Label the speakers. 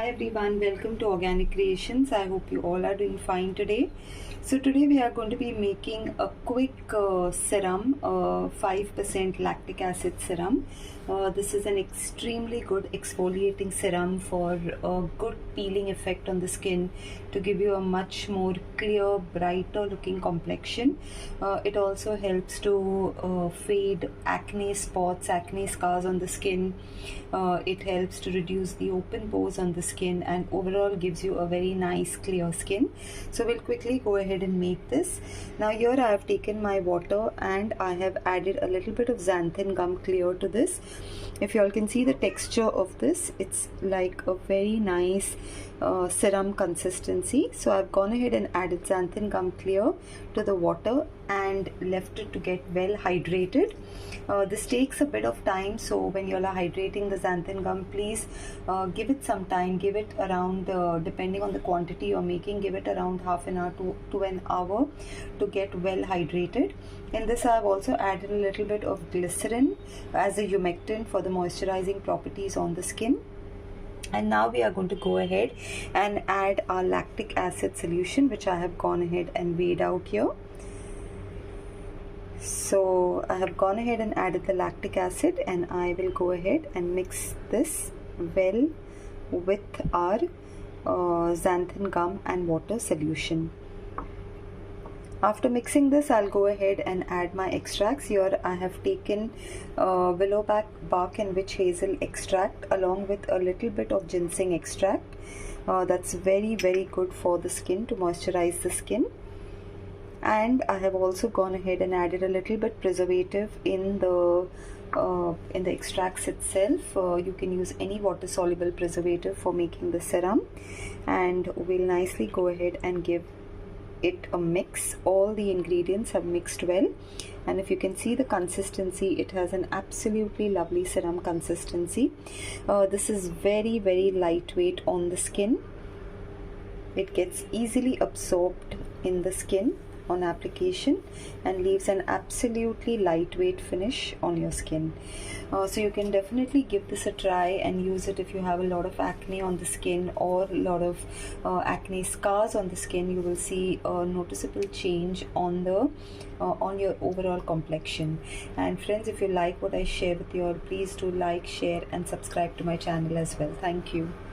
Speaker 1: Hi everyone, welcome to Organic Creations. I hope you all are doing fine today. So today we are going to be making a quick serum, 5% lactic acid serum. This is an extremely good exfoliating serum for a good peeling effect on the skin to give you a much more clear, brighter looking complexion. It also helps to fade acne spots, acne scars on the skin. It helps to reduce the open pores on the skin and overall gives you a very nice clear skin. So we'll quickly go ahead and make this. Now here I have taken my water and I have added a little bit of xanthan gum clear to this. If you all can see the texture of this, it's like a very nice serum consistency. So I've gone ahead and added xanthan gum clear to the water and left it to get well hydrated. This takes a bit of time, so when you are hydrating the xanthan gum, please give it some time. Give it around, depending on the quantity you're making, give it around half an hour to an hour to get well hydrated. In this I have also added a little bit of glycerin as a humectant for the moisturizing properties on the skin. And now we are going to go ahead and add our lactic acid solution, which I have gone ahead and weighed out here. So I have gone ahead and added the lactic acid, and I will go ahead and mix this well with our xanthan gum and water solution. After mixing this, I'll go ahead and add my extracts. Here I have taken willow bark and witch hazel extract along with a little bit of ginseng extract. That's very good for the skin, to moisturize the skin. And I have also gone ahead and added a little bit preservative in the extracts itself. You can use any water soluble preservative for making the serum, and we'll nicely go ahead and give it a mix. All the ingredients have mixed well, and if you can see the consistency, it has an absolutely lovely serum consistency. This is very lightweight on the skin. It gets easily absorbed in the skin on application and leaves an absolutely lightweight finish on your skin. So you can definitely give this a try and use it if you have a lot of acne on the skin or a lot of acne scars on the skin. You will see a noticeable change on the on your overall complexion. And friends, if you like what I share with you all, please do like, share and subscribe to my channel as well. Thank you.